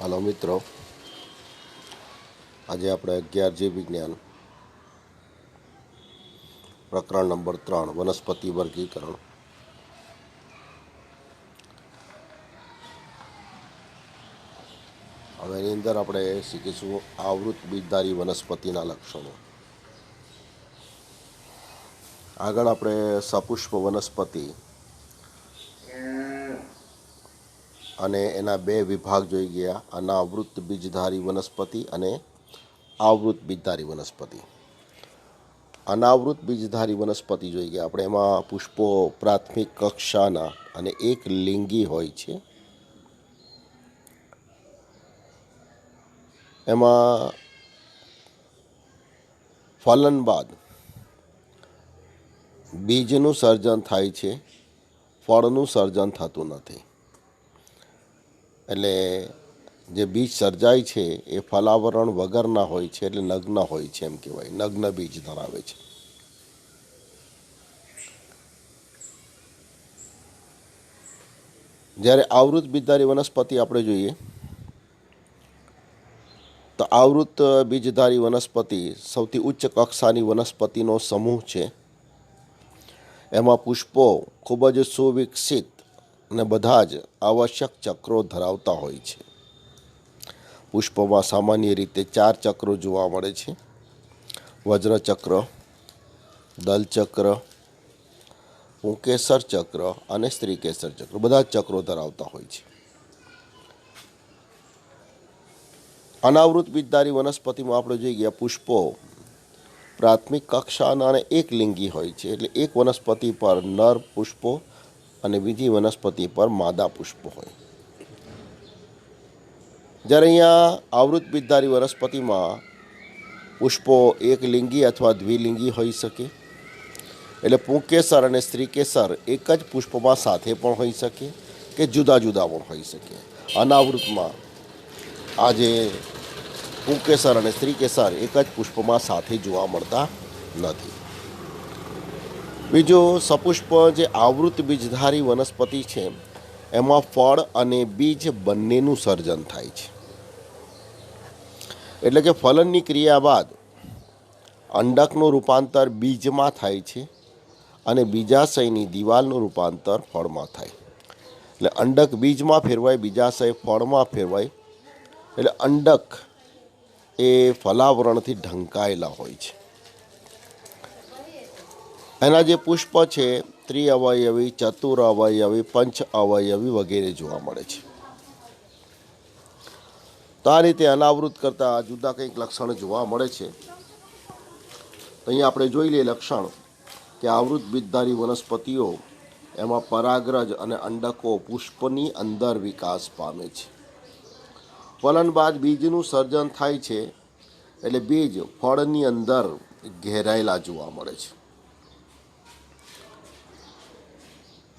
હાલો મિત્રો, આજે આપણે 11 જીવ વિજ્ઞાન પ્રકરણ નંબર 3 વનસ્પતિ વર્ગીકરણ. હવે એની અંદર આપણે શીખીશું આવૃત બીજધારી વનસ્પતિના લક્ષણો. આગળ આપણે સપુષ્પ વનસ્પતિ અને એના બે વિભાગ જોઈ ગયા, અનાવૃત બીજધારી વનસ્પતિ અને આવૃત બીજધારી વનસ્પતિ. અનાવૃત બીજધારી વનસ્પતિ જોઈ ગયા આપણે. એમાં પુષ્પો પ્રાથમિક કક્ષાના અને એક લિંગી હોય છે. એમાં ફલન બાદ બીજનું સર્જન થાય છે, ફળનું સર્જન થતું નથી. એટલે જે બીજ સર્જાય છે એ ફલાવરણ વગરના હોય છે, એટલે નગ્ન હોય છે, એમ કહેવાય. નગ્ન બીજ ધરાવે છે. જ્યારે આવૃત બીજધારી વનસ્પતિ આપણે જોઈએ તો આવૃત બીજધારી વનસ્પતિ સૌથી ઉચ્ચ કક્ષાની વનસ્પતિનો સમૂહ છે. એમાં પુષ્પો ખૂબ જ સુવિકસિત અને બધા જ આવશ્યક ચક્રો ધરાવતા હોય છે. પુષ્પોમાં સામાન્ય રીતે 4 ચક્રો જોવા મળે છે: વજ્રચક્ર, દલચક્ર, પુંકેસર ચક્ર અને સ્ત્રીકેસર ચક્ર. બધા જ ચક્રો ધરાવતા હોય છે. અનાવૃત બીજધારી વનસ્પતિમાં આપણે જોઈ ગયા પુષ્પો પ્રાથમિક કક્ષાના અને એક લિંગી હોય છે. એટલે એક વનસ્પતિ પર નર પુષ્પો અને બીજી વનસ્પતિ પર માદા પુષ્પો હોય. જ્યારે અહીંયા આવૃત બીજધારી વનસ્પતિમાં પુષ્પો એક લિંગી અથવા દ્વિલિંગી હોઈ શકે. એટલે પુંકેસર અને સ્ત્રીકેસર એક જ પુષ્પમાં સાથે પણ હોઈ શકે કે જુદા જુદા પણ હોઈ શકે. અનાવૃતમાં આજે પુંકેસર અને સ્ત્રીકેસર એક જ પુષ્પમાં સાથે જોવા મળતા નથી. બીજું, સપુષ્પ જે આવૃત બીજધારી વનસ્પતિ છે એમાં ફળ અને બીજ બંનેનું સર્જન થાય છે. એટલે કે ફલનની ક્રિયા બાદ અંડકનું રૂપાંતર બીજમાં થાય છે અને બીજાશયની દિવાલનું રૂપાંતર ફળમાં થાય. એટલે અંડક બીજમાં ફેરવાય, બીજાશય ફળમાં ફેરવાય. એટલે અંડક એ ફલાવરણથી ઢંકાયેલા હોય છે. એના જે પુષ્પ છે ત્રિઅવયવી, ચતુર અવયવી, પંચ અવયવી વગેરે જોવા મળે છે. તો આ રીતે અનાવૃત કરતાં જુદા કંઈક લક્ષણ જોવા મળે છે. અહીંયા આપણે જોઈ લઈએ લક્ષણ કે આવૃત બીજધારી વનસ્પતિઓ એમાં પરાગરજ અને અંડકો પુષ્પની અંદર વિકાસ પામે છે. ફલન બાદ બીજનું સર્જન થાય છે, એટલે બીજ ફળની અંદર ઘેરાયેલા જોવા મળે છે.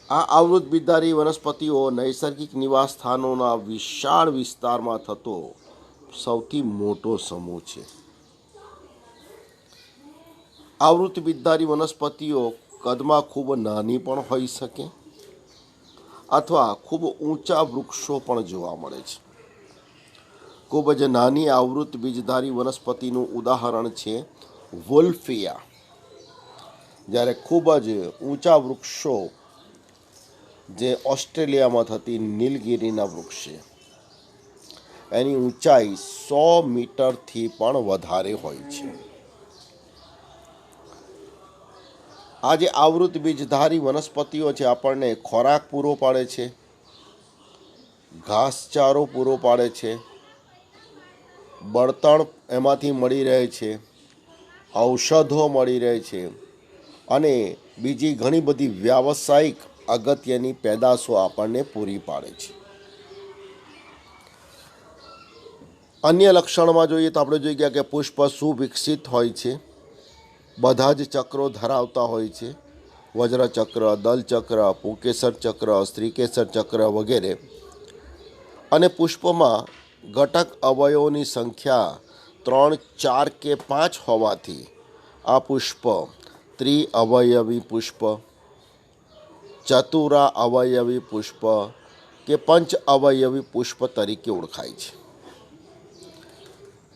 આ આવૃત બીજધારી વનસ્પતિઓ નૈસર્ગિક નિવાસ સ્થાનોના વિશાળ વિસ્તારમાં થતો સૌથી મોટો સમૂહ છે. આવૃત બીજધારી વનસ્પતિઓ કદમાં ખૂબ નાની પણ હોઈ શકે અથવા ખૂબ ઊંચા વૃક્ષો પણ જોવા મળે છે. ખૂબ જ નાની આવૃત બીજધારી વનસ્પતિનું ઉદાહરણ છે વોલ્ફિયા. જ્યારે ખૂબ જ ઊંચા વૃક્ષો જે ઓસ્ટ્રેલિયામાં થતી નીલગિરીના વૃક્ષ છે એની ઊંચાઈ 100 મીટરથી પણ વધારે હોય છે. આ જે આવૃત બીજધારી વનસ્પતિઓ છે આપણને ખોરાક પૂરો પાડે છે, ઘાસચારો પૂરો પાડે છે, બળતણ એમાંથી મળી રહે છે, ઔષધો મળી રહે છે અને બીજી ઘણી બધી વ્યાવસાયિક અગત્યની પેદાશો આપણને પૂરી પાડે છે. અન્ય લક્ષણમાં જોઈએ તો આપણે જોઈ ગયા કે પુષ્પ સુવિકસિત હોય છે, બધા જ ચક્રો ધરાવતા હોય છે: વજ્રચક્ર, દલચક્ર, પુંકેસર ચક્ર, સ્ત્રીકેસર ચક્ર વગેરે. અને પુષ્પમાં ઘટક અવયવોની સંખ્યા 3, 4 કે 5 હોવાથી આ પુષ્પ ત્રિઅવયવી પુષ્પ, ચતુરા અવયવી પુષ્પ કે પંચ અવયવી પુષ્પ તરીકે ઓળખાય છે.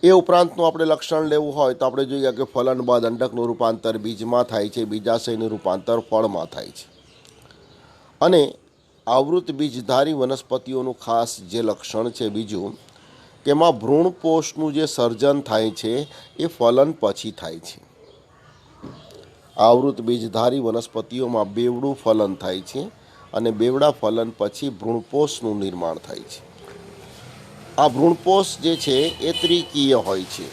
એ ઉપરાંતનું આપણે લક્ષણ લેવું હોય તો આપણે જોઈએ કે ફલન બાદ અંડકનું રૂપાંતર બીજમાં થાય છે, બીજાશયનું રૂપાંતર ફળમાં થાય છે. અને આવૃત બીજધારી વનસ્પતિઓનું ખાસ જે લક્ષણ છે બીજું, કે એમાં ભ્રૂણપોષનું જે સર્જન થાય છે એ ફલન પછી થાય છે. આવૃત બીજધારી વનસ્પતિઓમાં બેવડું ફલન થાય છે અને બેવડા ફલન પછી ભ્રૂણપોષનું નિર્માણ થાય છે. આ ભ્રૂણપોષ જે છે એ ત્રિકીય હોય છે,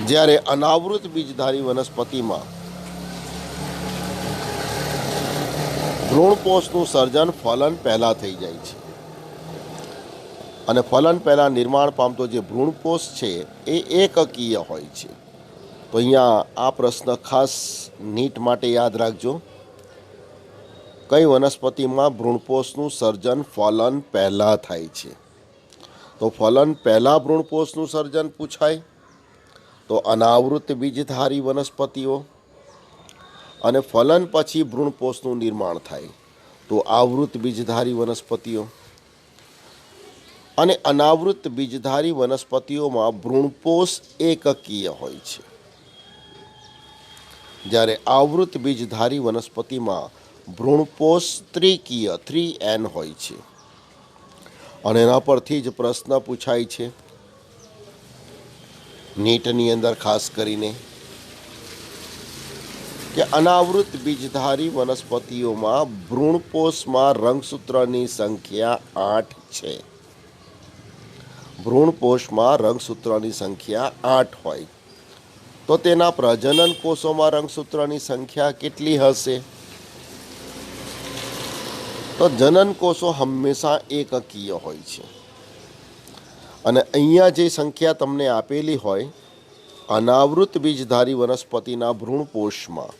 જ્યારે અનાવૃત બીજધારી વનસ્પતિમાં ભ્રૂણપોષનું સર્જન ફલન પહેલાં થઈ જાય છે અને ફલન પહેલાં નિર્માણ પામતો જે ભ્રૂણપોષ છે એ એકકીય હોય છે. તો અહીંયા આ પ્રશ્ન ખાસ નીટ માટે યાદ રાખજો. કઈ વનસ્પતિમાં ભ્રૂણપોષનું સર્જન ફલન પહેલાં થાય છે? તો ફલન પહેલાં ભ્રૂણપોષનું સર્જન પૂછાય તો અનાવૃત બીજધારી વનસ્પતિઓ, અને ફલન પછી ભ્રૂણપોષનું નિર્માણ થાય તો આવૃત બીજધારી વનસ્પતિઓ. અને અનાવૃત બીજધારી વનસ્પતિઓમાં ભ્રૂણપોષ એકકીય હોય છે, જ્યારે આવૃત બીજધારી વનસ્પતિમાં ભ્રૂણપોષ ત્રિકીય 3N હોય છે. અને એના પરથી જ પ્રશ્ન પૂછાય છે નીટની અંદર ખાસ કરીને, કે અનાવૃત બીજધારી વનસ્પતિઓમાં ભ્રૂણપોષમાં રંગસૂત્રની સંખ્યા 8 છે. ભ્રૂણપોષમાં રંગસૂત્રની સંખ્યા 8 હોય તો તેના પ્રજનન કોષોમાં રંગસૂત્રની સંખ્યા કેટલી હશે? તો જનન કોષો હંમેશા એકકીય હોય છે. અને અહીંયા જે સંખ્યા તમને આપેલી હોય, અનાવૃત બીજધારી વનસ્પતિના ભ્રૂણપોષમાં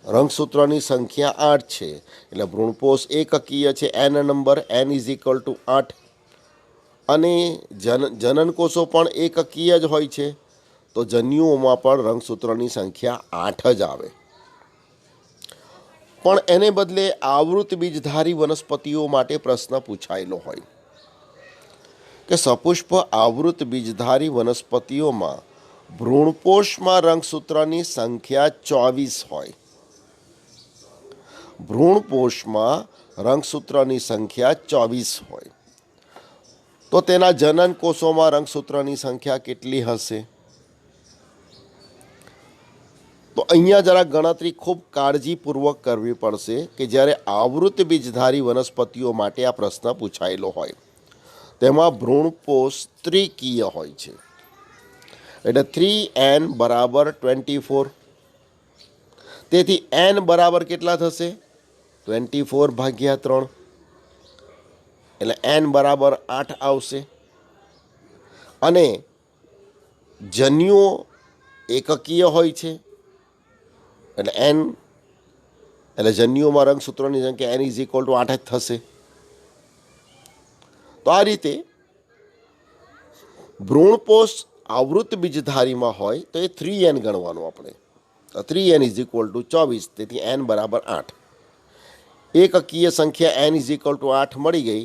રંગસૂત્રની સંખ્યા 8 છે, એટલે ભ્રૂણપોષ એકકીય છે. n number, n = 8. અને જનન કોષો પણ એકકીય જ હોય છે, તો જન્યુઓમાં પણ રંગસૂત્રની સંખ્યા 8 જ આવે. પણ એને બદલે આવૃત બીજધારી વનસ્પતિઓ માટે પ્રશ્ન પૂછાયેલો હોય કે સપુષ્પ આવૃત બીજધારી વનસ્પતિઓમાં ભ્રૂણપોષમાં રંગસૂત્રની સંખ્યા 24 હોય. ભ્રૂણપોષમાં રંગસૂત્રની સંખ્યા 24 હોય તો તેના જનન કોષોમાં રંગસૂત્રની સંખ્યા કેટલી હશે? તો અહીંયા જરા ગણતરી ખૂબ કાળજીપૂર્વક કરવી પડશે કે જ્યારે આવૃત બીજધારી વનસ્પતિઓ માટે આ પ્રશ્ન પૂછાયેલો હોય તેમાં ભ્રૂણપોષ ત્રિકીય હોય છે, એટલે 3n = 24. તેથી n બરાબર કેટલા થશે? 24/3, એટલે n બરાબર 8 આવશે. અને જન્યુઓ એકકીય હોય છે, એટલે જન્યુઓમાં રંગસૂત્રોની સંખ્યા n = 8 જ થશે. તો આ રીતે ભ્રૂણપોષ આવૃત બીજધારીમાં હોય તો એ 3n ગણવાનું આપણે. 3n = 24, તેથી n બરાબર 8. એકકીય સંખ્યા n = 8 મળી ગઈ,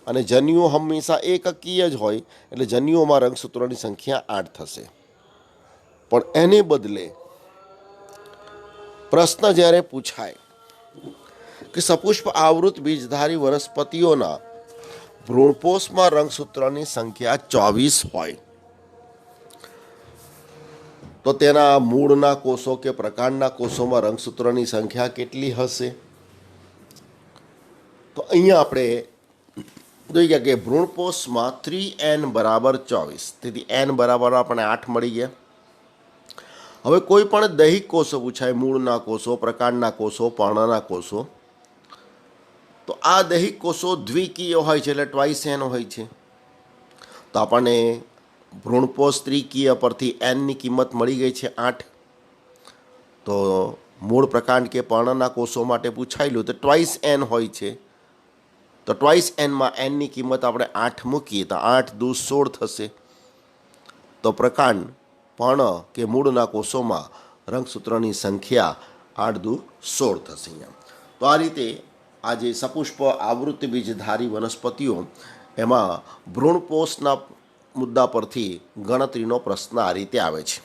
અને જન્યુઓ હંમેશા એકકીય જ હોય એટલે જન્યુઓમાં રંગસૂત્રોની સંખ્યા 8 થશે. પણ એને બદલે પ્રશ્ન જ્યારે પૂછાય કે સપુષ્પ આવૃત બીજધારી વનસ્પતિઓના ભ્રૂણપોષમાં રંગસૂત્રની સંખ્યા 24 હોય તો તેના મૂળના કોષો કે પ્રકાંડના કોષોમાં રંગસૂત્રની સંખ્યા કેટલી હશે? તો અહીંયા આપણે જોઈએ કે ભ્રૂણપોષમાં 3n = 24, તેથી n બરાબર આપણે 8 મળી ગયા. હવે કોઈ પણ દૈહિક કોષો પૂછાય, મૂળના કોષો, પ્રકાંડના કોષો, પર્ણના કોષો, તો આ દૈહિક કોષો દ્વિકીય હોય છે, એટલે ટ્વાઇસ n હોય છે. તો આપણને ભ્રૂણપોષ ત્રિકીય પરથી nની કિંમત મળી ગઈ છે 8. તો મૂળ પ્રકાંડ કે પર્ણના કોષો માટે પૂછાયેલું તો ટ્વાઇસ n હોય છે, તો ટ્વાઇસ nમાં nની કિંમત આપણે 8 મૂકીએ તો 8 × 2 = 16 થશે. તો પ્રકાંડ, પર્ણ કે મૂળના કોષોમાં રંગસૂત્રની સંખ્યા 8 × 2 = 16 થશે. તો આ રીતે આ જે સપુષ્પ આવૃત બીજધારી વનસ્પતિઓ એમાં ભ્રૂણપોષના મુદ્દા પરથી ગણતરીનો પ્રશ્ન આ રીતે આવે છે.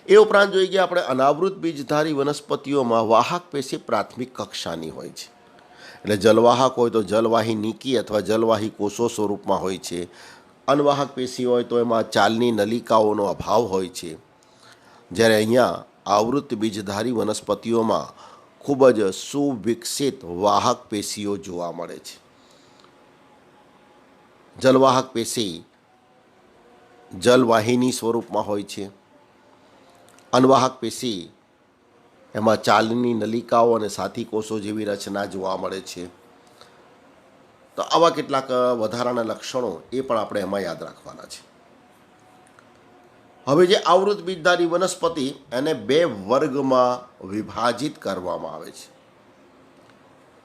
એ ઉપરાંત જોઈએ કે આપણે અનાવૃત બીજધારી વનસ્પતિઓમાં વાહક પેશી પ્રાથમિક કક્ષાની હોય છે. એટલે જલવાહક હોય તો જલવાહી નિકી અથવા જલવાહી કોષો સ્વરૂપમાં હોય છે. અનવાહક પેશી હોય તો એમાં ચાલની નલિકાઓનો અભાવ હોય છે. જ્યારે અહીંયા આવૃત બીજધારી વનસ્પતિઓમાં ખૂબ જ સુવિકસિત વાહક પેશીઓ જોવા મળે છે. જલવાહક પેશી જલવાહિની સ્વરૂપમાં હોય છે. અનવાહક પેશી એમાં ચાલની નલિકાઓ અને સાથી કોષો જેવી રચના જોવા મળે છે. તો આવા કેટલાક વધારાના લક્ષણો એ પણ આપણે એમાં યાદ રાખવાના છે. હવે જે આવૃત બીજધારી વનસ્પતિ એને બે વર્ગમાં વિભાજિત કરવામાં આવે છે.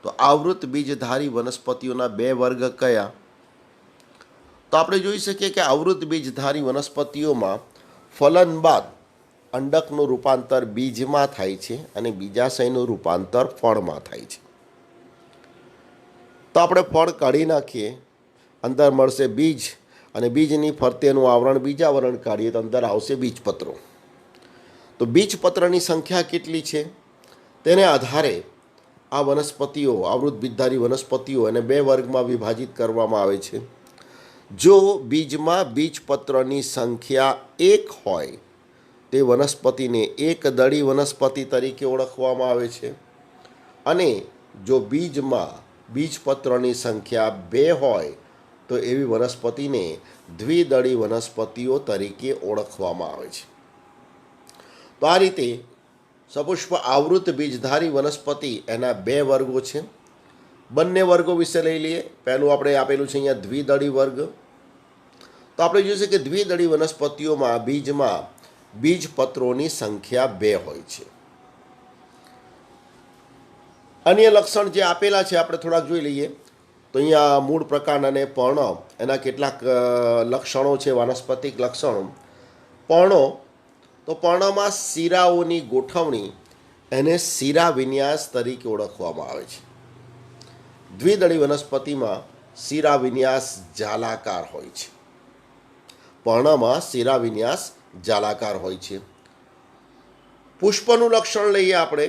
તો આવૃત બીજધારી વનસ્પતિઓના બે વર્ગ કયા? તો આપણે જોઈ શકીએ કે આવૃત બીજધારી વનસ્પતિઓમાં ફલન બાદ અંડકનું રૂપાંતર બીજમાં થાય છે અને બીજાશયનું રૂપાંતર ફળમાં થાય છે. તો આપણે ફળ કાઢી નાખીએ, અંદર મળશે બીજ અને બીજની ફરતેનું આવરણ બીજાવરણ કાઢીએ તો અંદર આવશે બીજપત્રો. તો બીજપત્રની સંખ્યા કેટલી છે તેને આધારે આ વનસ્પતિઓ આવૃત બીજધારી વનસ્પતિઓ એને બે વર્ગમાં વિભાજિત કરવામાં આવે છે. જો બીજમાં બીજપત્રની સંખ્યા 1 હોય તે વનસ્પતિને એકદળી વનસ્પતિ તરીકે ઓળખવામાં આવે છે. અને જો બીજમાં બીજપત્રની સંખ્યા 2 હોય તો એવી વનસ્પતિને દ્વિદળી વનસ્પતિઓ તરીકે ઓળખવામાં આવે છે. તો આ રીતે સપુષ્પ આવૃત બીજધારી વનસ્પતિ એના બે વર્ગો છે. બંને વર્ગો વિશે લઈ લઈએ. પહેલું આપણે આપેલું છે અહીંયા દ્વિદળી વર્ગ. તો આપણે જોઈશું કે દ્વિદળી વનસ્પતિઓમાં બીજમાં બીજપત્રોની સંખ્યા 2 હોય છે. અન્ય લક્ષણ જે આપેલા છે આપણે થોડાક જોઈ લઈએ. તો અહીંયા મૂળ પ્રકાંડ અને પર્ણ એના કેટલાક લક્ષણો છે, વાનસ્પતિક લક્ષણો. પર્ણો, તો પર્ણમાં શીરાઓની ગોઠવણી એને શીરા વિન્યાસ તરીકે ઓળખવામાં આવે છે. દ્વિદળી વનસ્પતિમાં શીરા વિન્યાસ જાલાકાર હોય છે. પર્ણમાં શીરા વિન્યાસ જાલાકાર હોય છે. પુષ્પનું લક્ષણ લઈએ આપણે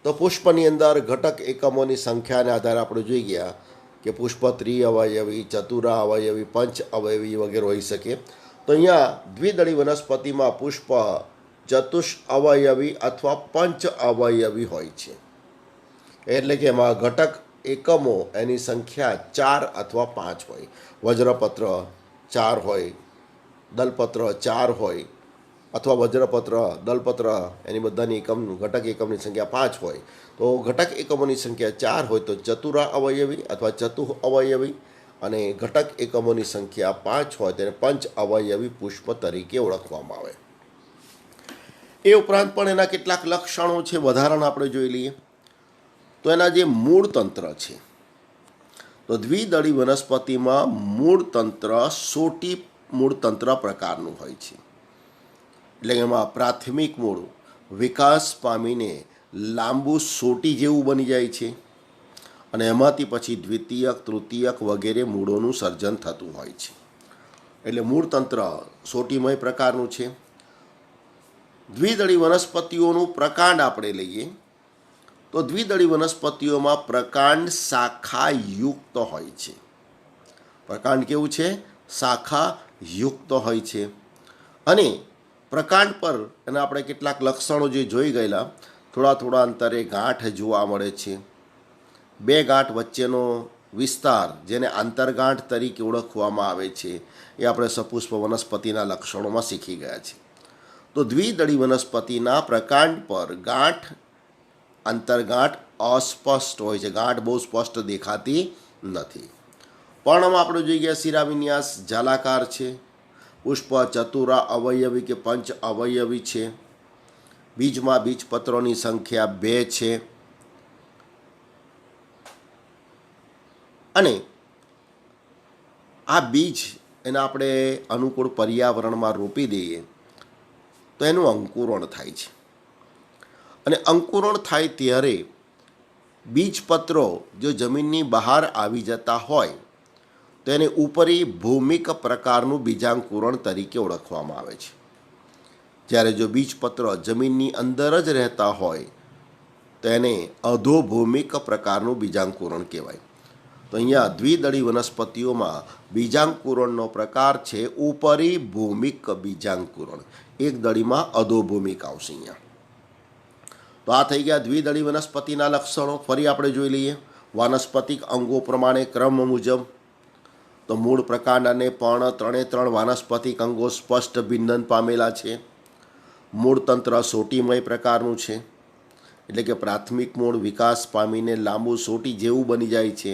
તો પુષ્પની અંદર ઘટક એકમોની સંખ્યાને આધારે આપણે જોઈ ગયા કે પુષ્પ ત્રિઅવયવી, ચતુરા અવયવી, પંચ અવયવી વગેરે હોઈ શકે. તો અહીંયા દ્વિદળી વનસ્પતિમાં પુષ્પ ચતુષ અવયવી અથવા પંચ અવયવી હોય છે. એટલે કે એમાં ઘટક એકમો એની સંખ્યા 4 અથવા 5 હોય. વજ્રપત્ર 4 હોય, દલપત્ર 4 હોય અથવા વજ્રપત્ર, દલપત્ર એની બધાની ઘટક એકમની સંખ્યા 5 હોય. તો ઘટક એકમોની સંખ્યા 4 હોય તો ચતુરા અવયવી અથવા ચતુઃ અવયવી, અને ઘટક એકમોની સંખ્યા 5 હોય તેને પંચ અવયવી પુષ્પ તરીકે ઓળખવામાં આવે. એ ઉપરાંત પણ એના કેટલાક લક્ષણો છે, વધારાના આપણે જોઈ લઈએ. તો એના જે મૂળ તંત્ર છે, તો દ્વિદળી વનસ્પતિમાં મૂળ તંત્ર સોટી મૂળ તંત્ર પ્રકારનું હોય છે. એટલે એમાં પ્રાથમિક મૂળ વિકાસ પામીને લાંબુ સોટી જેવું બની જાય છે અને એમાંથી પછી દ્વિતીયક, તૃતીયક વગેરે મૂળોનું સર્જન થતું હોય છે. એટલે મૂળ તંત્ર સોટીમય પ્રકારનું છે. દ્વિદળી વનસ્પતિઓનું પ્રકાંડ આપણે લઈએ તો દ્વિદળી વનસ્પતિઓમાં પ્રકાંડ શાખાયુક્ત હોય છે. પ્રકાંડ કેવું છે? શાખાયુક્ત હોય છે. અને પ્રકાંડ પર એના આપણે કેટલાક લક્ષણો જે જોઈ ગયેલા, થોડા અંતરે ગાંઠ જોવા મળે છે. બે ગાંઠ વચ્ચેનો વિસ્તાર જેને આંતરગાંઠ તરીકે ઓળખવામાં આવે છે એ આપણે સપુષ્પ વનસ્પતિના લક્ષણોમાં શીખી ગયા છે. તો દ્વિદળી વનસ્પતિના પ્રકાંડ પર ગાંઠ, આંતરગાંઠ અસ્પષ્ટ હોય છે. ગાંઠ બહુ સ્પષ્ટ દેખાતી નથી. પર્ણમાં આપણે જોઈ ગયા શિરાવિન્યાસ જાલાકાર છે. પુષ્પ ચતુરા અવયવી કે પંચ અવયવી છે. બીજમાં બીજપત્રોની સંખ્યા 2 છે. અને આ બીજ એને આપણે અનુકૂળ પર્યાવરણમાં રોપી દઈએ તો એનું અંકુરણ થાય છે. અને અંકુરણ થાય ત્યારે બીજપત્રો જો જમીનની બહાર આવી જતા હોય તેને ઉપરી ભૂમિક પ્રકારનું બીજાંકુરણ તરીકે ઓળખવામાં આવે છે. જ્યારે જો બીજપત્ર જમીનની અંદર જ રહેતા હોય તેને અધોભૂમિક પ્રકારનું બીજાંકુરણ કહેવાય. તો અહીંયા દ્વિદળી વનસ્પતિઓમાં બીજાંકુરણનો પ્રકાર છે ઉપરી ભૂમિક બીજાંકુરણ. એક દળીમાં અધોભૂમિક આવશે અહીંયા. તો આ થઈ ગયા દ્વિદળી વનસ્પતિના લક્ષણો. ફરી આપણે જોઈ લઈએ વાનસ્પતિક અંગો પ્રમાણે ક્રમ મુજબ. તો મૂળ પ્રકાંડ અને પર્ણ ત્રણે વાનસ્પતિક અંગો સ્પષ્ટ ભિન્નન પામેલા છે. મૂળ તંત્ર સોટીમય પ્રકારનું છે, એટલે કે પ્રાથમિક મૂળ વિકાસ પામીને લાંબુ સોટી જેવું બની જાય છે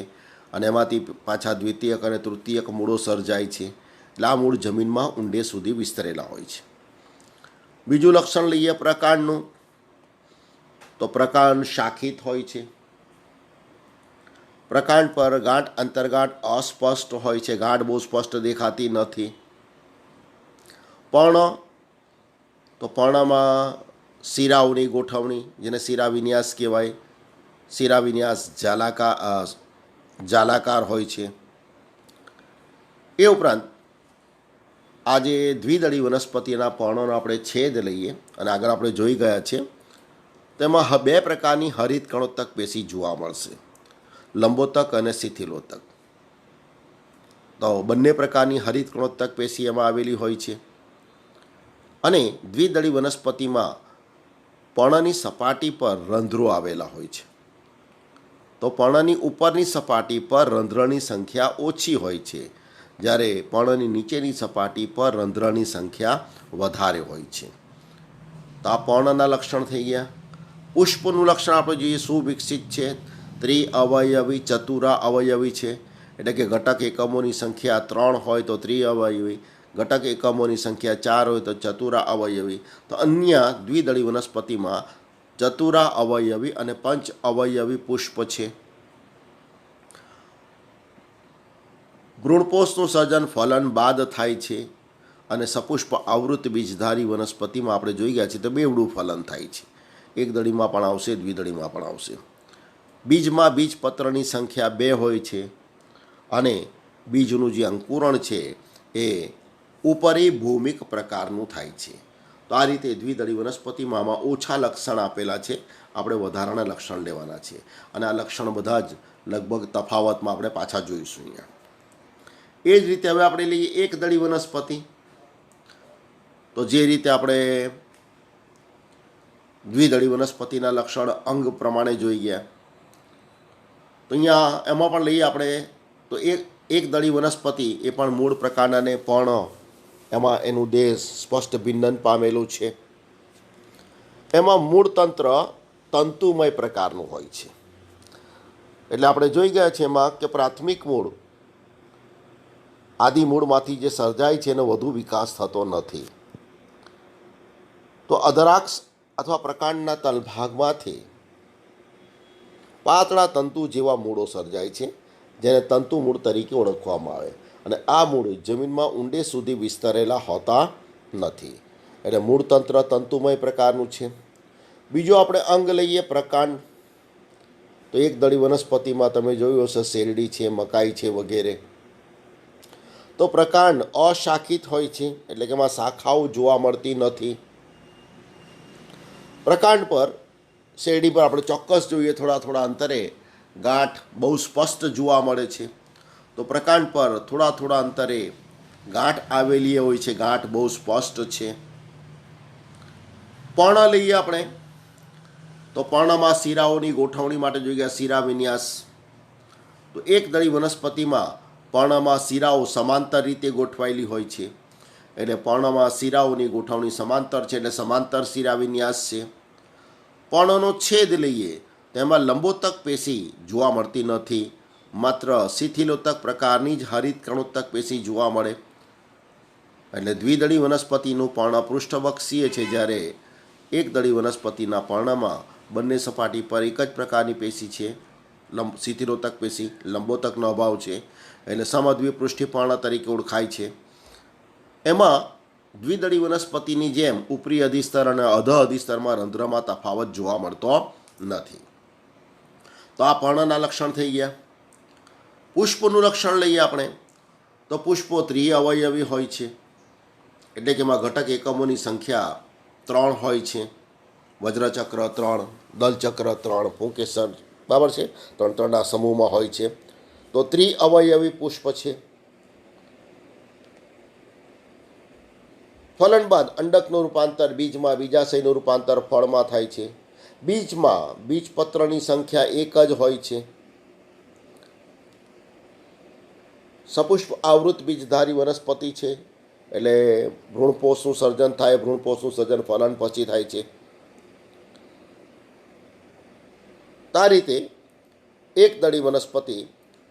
અને એમાંથી પાછા દ્વિતીયક અને તૃતીયક મૂળો સર્જાય છે. એટલે આ મૂળ જમીનમાં ઊંડે સુધી વિસ્તરેલા હોય છે. બીજું લક્ષણ લઈએ પ્રકાંડનું. તો પ્રકાંડ શાખિત હોય છે. પ્રકાંડ પર ગાંઠ અંતર્ગાંઠ અસ્પષ્ટ હોય છે, ગાંઠ બહુ સ્પષ્ટ દેખાતી નથી. પર્ણ, તો પર્ણમાં શિરાઓની ગોઠવણી, જેને શિરા વિન્યાસ કહેવાય. શિરા વિન્યાસ જાલાકાર હોય છે. એ ઉપરાંત આજે દ્વિદળી વનસ્પતિના પર્ણોનો આપણે છેદ લઈએ અને આગળ આપણે જોઈ ગયા છે તેમાં બે પ્રકારની હરિત કણોત્તક પેશી જોવા મળશે, લંબોતક અને શિથિલોતક. તો બંને પ્રકારની હરિત કણોત્તક પેશી એમાં આવેલી હોય છે. અને દ્વિદળી વનસ્પતિમાં પર્ણની સપાટી પર રંધ્રો આવેલા હોય છે. તો પર્ણની ઉપરની સપાટી પર રંધ્રની સંખ્યા ઓછી હોય છે, જ્યારે પર્ણની નીચેની સપાટી પર રંધ્રની સંખ્યા વધારે હોય છે. તો આ પર્ણના લક્ષણ થઈ ગયા. પુષ્પનું લક્ષણ આપણે જોઈએ સુવિકસિત છે, ત્રિઅવયવી ચતુરા અવયવી છે, એટલે કે ઘટક એકમોની સંખ્યા 3 હોય તો ત્રિઅવયવી, ઘટક એકમોની સંખ્યા 4 હોય તો ચતુરા અવયવી. તો અન્ય દ્વિદળી વનસ્પતિમાં ચતુરા અવયવી અને પંચ અવયવી પુષ્પ છે. ભ્રૂણપોષનું સર્જન ફલન બાદ થાય છે અને સપુષ્પ આવૃત બીજધારી વનસ્પતિમાં આપણે જોઈ ગયા છીએ તો બેવડું ફલન થાય છે. એક દળીમાં પણ આવશે, દ્વિદળીમાં પણ આવશે. બીજમાં બીજપત્રની સંખ્યા 2 હોય છે અને બીજનું જે અંકુરણ છે એ ઉપરી ભૂમિક પ્રકારનું થાય છે. તો આ રીતે દ્વિદળી વનસ્પતિમાં આમાં ઓછા લક્ષણ આપેલા છે, આપણે વધારાના લક્ષણ લેવાના છે અને આ લક્ષણ બધા જ લગભગ તફાવતમાં આપણે પાછા જોઈશું અહીંયા. એ જ રીતે હવે આપણે લઈએ એક દળી વનસ્પતિ. તો જે રીતે આપણે દ્વિદળી વનસ્પતિના લક્ષણ અંગ પ્રમાણે જોઈ ગયા, તો અહીંયા એમાં પણ લઈએ આપણે તો એક દળી વનસ્પતિ એ પણ મૂળ પ્રકાંડ અને પર્ણ એમાં એનું દેહ સ્પષ્ટ ભિન્નન પામેલું છે. એમાં મૂળ તંત્ર તંતુમય પ્રકારનું હોય છે. એટલે આપણે જોઈ ગયા છે એમાં કે પ્રાથમિક મૂળ આદિ મૂળમાંથી જે સર્જાય છે એનો વધુ વિકાસ થતો નથી. તો અધરાક્ષ અથવા પ્રકાંડના તલભાગમાંથી પાતળા તંતુ જેવા મૂળો સર્જાય છે, જેને તંતુ મૂળ તરીકે ઓળખવામાં આવે. અને આ મૂળ જમીનમાં ઊંડે સુધી વિસ્તરેલા હોતા નથી. એટલે મૂળ તંત્ર તંતુમય પ્રકારનું છે. બીજો આપણે અંગ લઈએ પ્રકાંડ. તો એક દળી વનસ્પતિમાં તમે જોયું હશે શેરડી છે, મકાઈ છે વગેરે. તો પ્રકાંડ અશાખિત હોય છે, એટલે કે એમાં શાખાઓ જોવા મળતી નથી. પ્રકાંડ પર શેરડી પર આપણે ચોક્કસ જોઈએ થોડા અંતરે ગાંઠ બહુ સ્પષ્ટ જોવા મળે છે. તો પ્રકાંડ પર થોડા અંતરે ગાંઠ આવેલી હોય છે, ગાંઠ બહુ સ્પષ્ટ છે. પર્ણ લઈએ આપણે. તો પર્ણમાં શિરાઓની ગોઠવણી માટે જોઈ ગયા શિરા વિન્યાસ. તો એક દળી વનસ્પતિમાં પર્ણમાં શિરાઓ સમાંતર રીતે ગોઠવાયેલી હોય છે, એટલે પર્ણમાં શિરાઓની ગોઠવણી સમાંતર છે, એટલે સમાંતર શિરા વિન્યાસ છે. પર્ણનો છેદ લઈએ તેમાં લંબોતક પેશી જોવા મળતી નથી, માત્ર શિથિલોતક પ્રકારની જ હરિત કણોત્તક પેશી જોવા મળે. એટલે દ્વિદળી વનસ્પતિનું પર્ણ પૃષ્ઠવક્ષીય છે, જ્યારે એક દળી વનસ્પતિના પર્ણમાં બંને સપાટી પર એક જ પ્રકારની પેશી છે, શિથિલોતક પેશી, લંબોતકનો અભાવ છે, એટલે સમદ્વિપૃષ્ઠી પર્ણ તરીકે ઓળખાય છે. એમાં દ્વિદળી વનસ્પતિની જેમ ઉપરી અધિસ્તર અને અધ અધિસ્તરમાં રંધ્રમાં તફાવત જોવા મળતો નથી. તો આ પર્ણના લક્ષણ થઈ ગયા. પુષ્પનું લક્ષણ લઈએ આપણે. તો પુષ્પો ત્રિઅવયવી હોય છે, એટલે કે એમાં ઘટક એકમોની સંખ્યા 3 હોય છે. વજ્રચક્ર 3, દલચક્ર 3, પુંકેસર, બરાબર છે, 3-3ના સમૂહમાં હોય છે. તો ત્રિઅવયવી પુષ્પ છે. ફલન બાદ અંડકનું રૂપાંતર બીજમાં, બીજાશયનું રૂપાંતર ફળમાં થાય છે. બીજમાં બીજપત્રની સંખ્યા 1 જ હોય છે. સપુષ્પ આવૃત બીજધારી વનસ્પતિ છે, એટલે ભ્રૂણપોષનું સર્જન થાય. ભ્રૂણપોષનું સર્જન ફલન પછી થાય છે. આ રીતે એક દળી વનસ્પતિ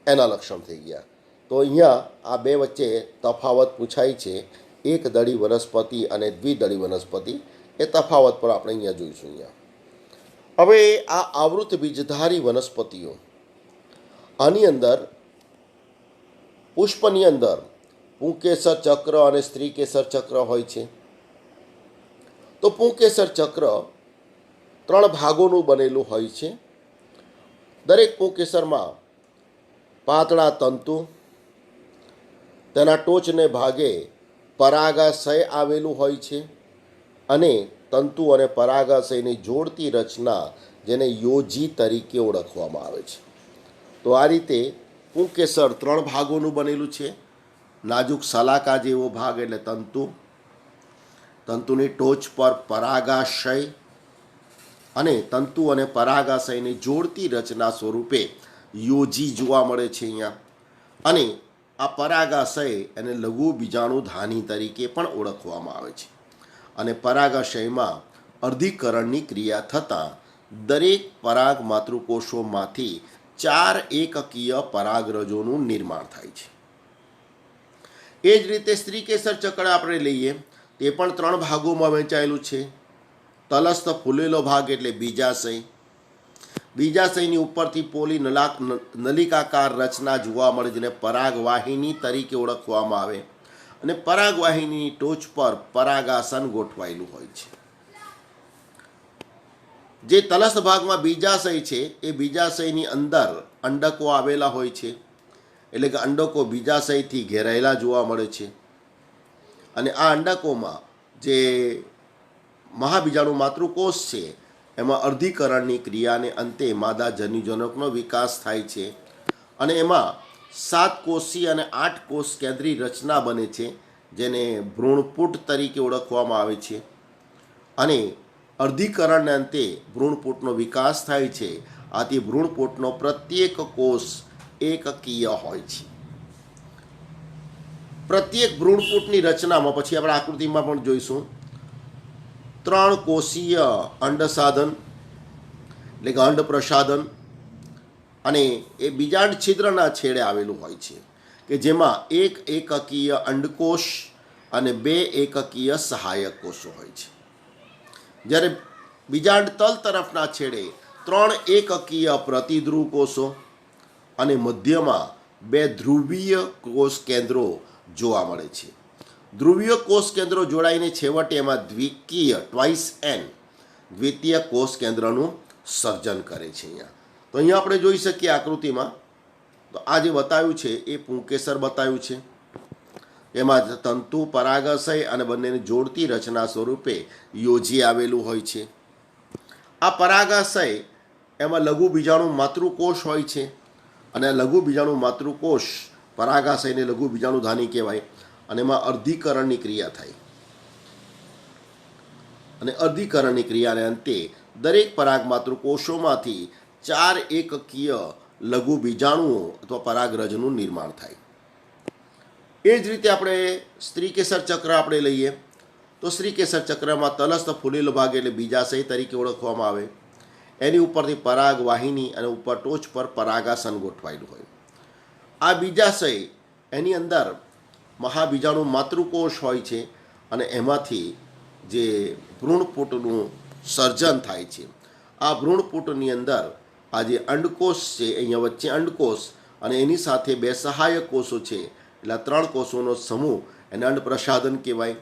એના લક્ષણ થઈ ગયા. તો અહીંયા આ બે વચ્ચે તફાવત પૂછાય છે. એક દળી વનસ્પતિ અને દ્વિદળી વનસ્પતિ, એ તફાવત પર આપણે અહીંયા જોઈશું. અહીંયા હવે આ આવૃત બીજધારી વનસ્પતિઓ, આની અંદર પુષ્પની અંદર પુંકેસર ચક્ર અને સ્ત્રીકેસર ચક્ર હોય છે. તો પુંકેસર ચક્ર 3 ભાગોનું બનેલું હોય છે. દરેક પુંકેસરમાં પાતળા તંતુ, તેના ટોચને ભાગે પરાગાશય આવેલું હોય છે, અને તંતુ અને પરાગાશયની જોડતી રચના, જેને યોજી તરીકે ઓળખવામાં આવે છે. તો આ રીતે પુંકેસર 3 ભાગોનું બનેલું છે. નાજુક સલાકા જેવો ભાગ એટલે તંતુ, તંતુની ટોચ પર પરાગાશય, અને તંતુ અને પરાગાશયની જોડતી રચના સ્વરૂપે યોજી જોવા મળે છે અહીંયા. અને આ પરાગાશય એને લઘુ બીજાણુધાની તરીકે પણ ઓળખવામાં આવે છે. અને પરાગાશયમાં અર્ધીકરણની ક્રિયા થતાં દરેક પરાગ માતૃકોષોમાંથી 4 એકકીય પરાગરજોનું નિર્માણ થાય છે. એ જ રીતે સ્ત્રીકેસર ચક્ર આપણે લઈએ, તે પણ 3 ભાગોમાં વહેંચાયેલું છે. તલસ્થ ફૂલેલો ભાગ એટલે બીજાશય. બીજાશયની ઉપરથી પોલી નલિકાકાર રચના જોવા મળે, જેને પરાગવાહિની તરીકે ઓળખવામાં આવે. અને પરાગવાહિનીની ટોચ પર પરાગાસન ગોઠવાયેલું હોય છે. જે તલસ્થ ભાગમાં બીજાશય છે, એ બીજાશયની અંદર અંડકો આવેલા હોય છે, એટલે કે અંડકો બીજાશયથી ઘેરાયેલા જોવા મળે છે. અને આ અંડકોમાં જે મહાબીજાણુ માતૃકોષ છે, એમાં અર્ધીકરણની ક્રિયાને અંતે માદા જન્યુજનકનો વિકાસ થાય છે. અને એમાં 7 કોષી અને 8 કોષ કેન્દ્રી રચના બને છે, જેને ભ્રૂણપુટ તરીકે ઓળખવામાં આવે છે. અને અર્ધીકરણને અંતે ભ્રૂણપુટનો વિકાસ થાય છે. આથી ભ્રૂણપુટનો પ્રત્યેક કોષ એકકીય હોય છે. પ્રત્યેક ભ્રૂણપુટની રચનામાં, પછી આપણે આકૃતિમાં પણ જોઈશું, 3 કોષીય અંડસાધન એટલે કે અંડ પ્રસાધન, અને એ બીજાંડ છિદ્રના છેડે આવેલું હોય છે, કે જેમાં 1 એકકીય અંડકોષ અને 2 એકકીય સહાયક કોષો હોય છે. જ્યારે બીજાંડ તલ તરફના છેડે 3 એકકીય પ્રતિધ્રુવ કોષો અને મધ્યમાં 2 ધ્રુવીય કોષ કેન્દ્રો જોવા મળે છે. ધ્રુવીય કોષ કેન્દ્રો જોડાઈને છેવટે એમાં દ્વિતીય કોષ કેન્દ્રનું સર્જન કરે છે. અહીંયા તો અહીંયા આપણે જોઈ શકીએ આકૃતિમાં, તો આ જે બતાવ્યું છે એ પુંકેસર બતાવ્યું છે. એમાં તંતુ, પરાગાશય અને બંનેની જોડતી રચના સ્વરૂપે યોજી આવેલું હોય છે. આ પરાગાશય એમાં લઘુ બીજાણુ માતૃકોષ હોય છે, અને લઘુ બીજાણુ માતૃકોષ પરાગાશયને લઘુ બીજાણુધાની કહેવાય. અને એમાં અર્ધીકરણની ક્રિયા થાય. અને અર્ધીકરણની ક્રિયાને અંતે દરેક પરાગ માતૃકોષોમાંથી 4 એકકીય લઘુ બીજાણુઓ અથવા પરાગરજનું નિર્માણ થાય. એ જ રીતે આપણે સ્ત્રીકેસર ચક્ર આપણે લઈએ, તો સ્ત્રીકેસર ચક્રમાં તલસ્થ ફૂલેલો ભાગ એટલે બીજાશય તરીકે ઓળખવામાં આવે. એની ઉપરથી પરાગવાહિની અને ઉપર ટોચ પર પરાગાસન ગોઠવાયેલું હોય. આ બીજાશય, એની અંદર મહાબીજાણુ માતૃકોષ હોય છે, અને એમાંથી જે ભ્રૂણપુટનું સર્જન થાય છે. આ ભ્રૂણપુટની અંદર આ જે અંડકોષ છે, અહીંયા વચ્ચે અંડકોષ અને એની સાથે 2 સહાયક કોષો છે, એટલે 3 કોષોનો સમૂહ, એને અંડ પ્રસાધન કહેવાય.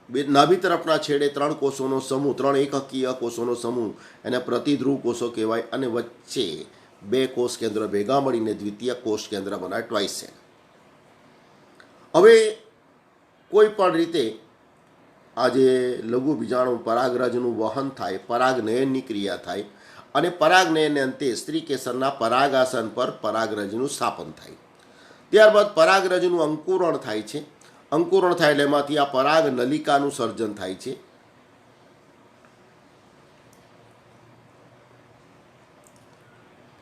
નાભી તરફના છેડે 3 કોષોનો સમૂહ, 3 એકકીય કોષોનો સમૂહ, એને પ્રતિધ્રુવ કોષો કહેવાય. અને વચ્ચે 2 કોષ કેન્દ્ર ભેગા મળીને દ્વિતીય કોષ કેન્દ્ર બનાવે, ટ્વાઇસેન. હવે કોઈ પણ રીતે આજે લઘુ બીજાણુ પરાગરજનું વહન થાય, પરાગનયનની ક્રિયા થાય અને પરાગનયનને અંતે સ્ત્રી કેસરના પરાગાસન પર પરાગરજનું સ્થાપન થાય. ત્યારબાદ પરાગરજનું અંકુરણ થાય છે. અંકુરણ થાય એટલે એમાંથી આ પરાગ નલિકાનું સર્જન થાય છે.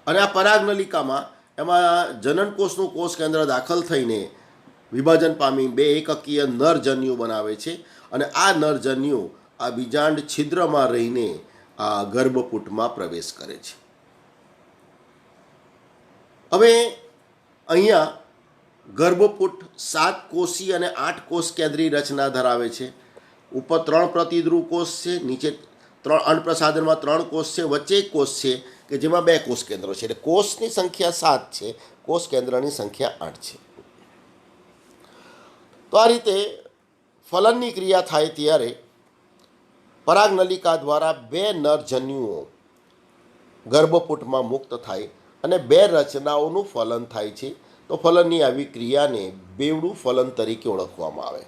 અને આ પરાગ નલિકામાં એમાં જનનકોષનું કોષ કેન્દ્ર દાખલ થઈને વિભાજન પામી બે એકકીય નરજન્યુ બનાવે છે. અને આ નરજન્યુ આ બીજાંડ છિદ્રમાં રહીને આ ગર્ભપુટમાં પ્રવેશ કરે છે. હવે અહીંયા ગર્ભપુટ 7 કોષી અને 8 કોષ કેન્દ્રીય રચના ધરાવે છે. ઉપર 3 પ્રતિધ્રુવ કોષ છે, નીચે 3 અન્નપ્રસાધનમાં 3 કોષ છે, વચ્ચે એક કોષ છે કે જેમાં 2 કોષ કેન્દ્રો છે. એટલે કોષની સંખ્યા 7 છે, કોષ કેન્દ્રની સંખ્યા 8 છે. તો આ રીતે ફલનની ક્રિયા થાય ત્યારે પરાગનલિકા દ્વારા 2 નરજન્યુઓ ગર્ભપુટમાં મુક્ત થાય અને 2 રચનાઓનું ફલન થાય છે. તો ફલનની આવી ક્રિયાને બેવડું ફલન તરીકે ઓળખવામાં આવે.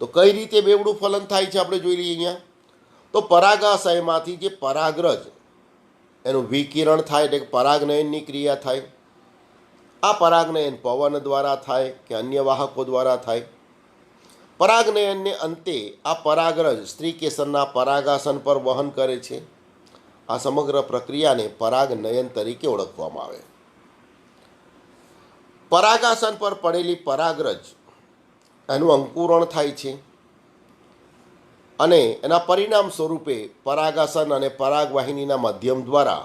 તો કઈ રીતે બેવડું ફલન થાય છે આપણે જોઈ લઈએ અહીંયા. તો પરાગાશયમાંથી જે પરાગરજ એનું વિકિરણ થાય એટલે પરાગનયનની ક્રિયા થાય. આ પરાગનયન પવન દ્વારા થાય કે અન્ય વાહકો દ્વારા થાય. પરાગનયનને અંતે આ પરાગરજ સ્ત્રી કેસરના પરાગાસન પર વહન કરે છે. આ સમગ્ર પ્રક્રિયાને પરાગનયન તરીકે ઓળખવામાં આવે. પરાગાસન પર પડેલી પરાગરજ એનું અંકુરણ થાય છે અને એના પરિણામ સ્વરૂપે પરાગાસન અને પરાગવાહિનીના માધ્યમ દ્વારા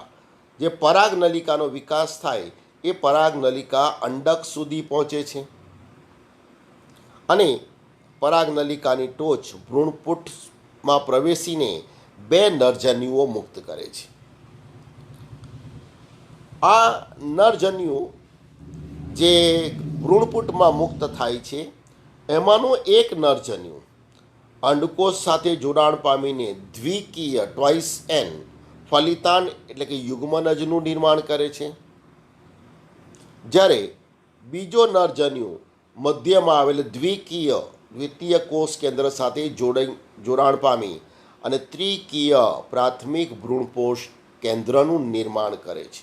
જે પરાગનલિકાનો વિકાસ થાય એ પરાગનલિકા અંડક સુધી પહોંચે છે અને પરાગનલિકાની ટોચ ભ્રૂણપુટમાં પ્રવેશીને 2 નરજન્યુઓ મુક્ત કરે છે. આ નરજન્યુ જે ભ્રૂણપુટમાં મુક્ત થાય છે એમાંનું એક નરજન્યુ અંડકોષ સાથે જોડાણ પામીને દ્વિકીય ટ્વાઇસ એન ફલિતાંડ એટલે કે યુગ્મનજનું નિર્માણ કરે છે. જ્યારે બીજો નરજન્યુ મધ્યમાં આવેલ દ્વિતીય કોષ કેન્દ્ર સાથે જોડાણ પામી અને ત્રિકીય પ્રાથમિક ભ્રૂણપોષ કેન્દ્રનું નિર્માણ કરે છે.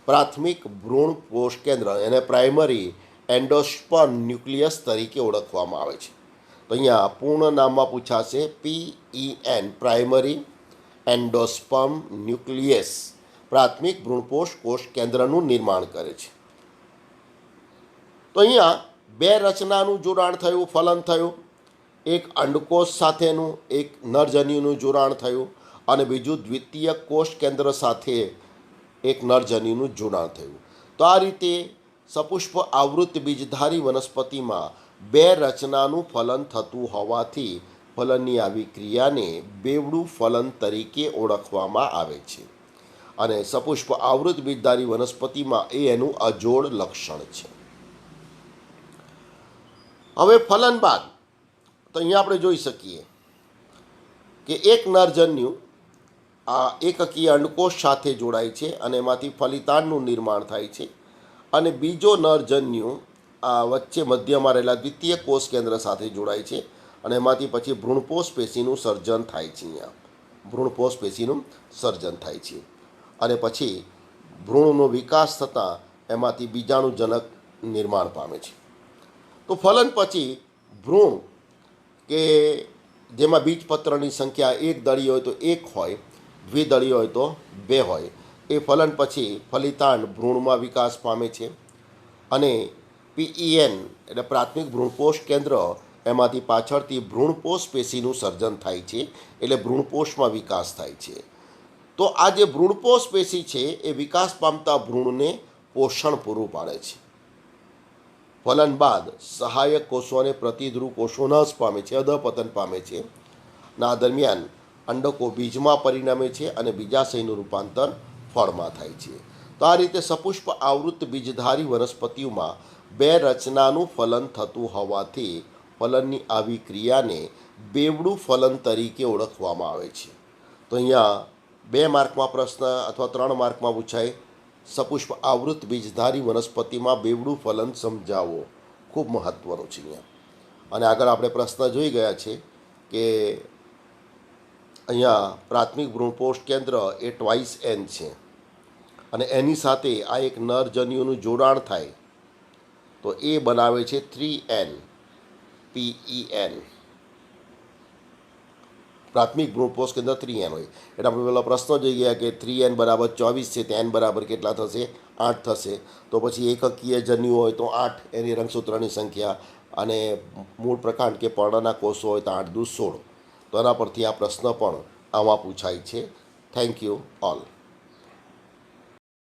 પ્રાથમિક ભ્રૂણપોષ કેન્દ્ર એને પ્રાઇમરી એન્ડોસ્પર્મ ન્યુક્લિયસ તરીકે ઓળખવામાં આવે છે. તો અહીંયા પૂર્ણ નામમાં પૂછાશે PEN પ્રાઇમરી એન્ડોસ્પર્મ ન્યુક્લિયસ પ્રાથમિક ભ્રૂણપોષ કોષ કેન્દ્રનું નિર્માણ કરે છે. તો અહીંયા 2 રચનાનું જોડાણ થયું, ફલન થયું. એક અંડકોષ સાથેનું એક નરજન્યુનું જોડાણ થયું અને બીજું દ્વિતીય કોષ કેન્દ્ર સાથે એક નરજન્યુનું જોડાણ થયું. તો આ રીતે સપુષ્પ આવૃત બીજધારી વનસ્પતિમાં 2 રચનાનું ફલન થતું હોવાથી ફલનની આવી ક્રિયાને બેવડું ફલન તરીકે ઓળખવામાં આવે છે અને સપુષ્પ આવૃત બીજધારી વનસ્પતિમાં એ એનું અજોડ લક્ષણ છે. હવે ફલન બાદ તો અહીંયા આપણે જોઈ શકીએ કે એક નરજન્યુ આ એકકીય અંડકોષ સાથે જોડાય છે અને એમાંથી ફલિતાંડનું નિર્માણ થાય છે અને બીજો નરજન્યુ આ વચ્ચે મધ્યમાં રહેલા દ્વિતીય કોષ કેન્દ્ર સાથે જોડાય છે અને એમાંથી પછી ભ્રૂણપોષ પેશીનું સર્જન થાય છે. અહીંયા ભ્રૂણપોષ પેશીનું સર્જન થાય છે અને પછી ભ્રૂણનો વિકાસ થતાં એમાંથી બીજાણુજનક નિર્માણ પામે છે. તો ફલન પછી ભ્રૂણ કે જેમાં બીજપત્રની સંખ્યા 1 દળી હોય તો 1 હોય, દ્વિદળીય હોય તો 2 હોય, એ ફલન પછી ફલિતાંડ ભ્રૂણમાં વિકાસ પામે છે અને PEN એટલે પ્રાથમિક ભ્રૂણપોષ કેન્દ્ર એમાંથી પાછળથી ભ્રૂણપોષ પેશીનું સર્જન થાય છે એટલે ભ્રૂણપોષમાં વિકાસ થાય છે. તો આ જે ભ્રૂણપોષ પેશી છે એ વિકાસ પામતા ભ્રૂણને પોષણ પૂરું પાડે છે. ફલન બાદ સહાયક કોષો અને પ્રતિધ્રુવ કોષો નાશ પામે છે, અધપતન પામે છે. ના દરમિયાન અંડકો બીજમાં પરિણમે છે અને બીજાશયનું રૂપાંતર ફળમાં થાય છે. તો આ રીતે સપુષ્પ આવૃત બીજધારી વનસ્પતિઓમાં 2 રચનાનું ફલન થતું હોવાથી ફલનની આવી ક્રિયાને બેવડું ફલન તરીકે ઓળખવામાં આવે છે. તો અહીંયા 2 માર્કમાં પ્રશ્ન અથવા 3 માર્કમાં પૂછાય સપુષ્પ આવૃત બીજધારી વનસ્પતિમાં બેવડું ફલન સમજાવો. ખૂબ મહત્ત્વનું છે અહીંયા. અને આગળ આપણે પ્રશ્ન જોઈ ગયા છે કે અહીંયા પ્રાથમિક ભ્રૂણપોષ કેન્દ્ર એ ટ્વાઇસ એન છે અને એની સાથે આ એક નરજન્યુનું જોડાણ થાય તો એ બનાવે છે 3N PEN. પ્રાથમિક ભ્રૂણપોષ કેન્દ્ર 3N હોય એટલે આપણે પેલા પ્રશ્નો જોઈ ગયા કે 3N બરાબર 24 છે, તો N બરાબર કેટલા થશે? 8 થશે. તો પછી એકકીય જન્યુ હોય તો 8 એની રંગસૂત્રની સંખ્યા, અને મૂળ પ્રકાંડ કે પર્ણના કોષો હોય તો 8 દુ 16. તો એના પરથી આ પ્રશ્ન પણ આમાં પૂછાય છે. Thank you all.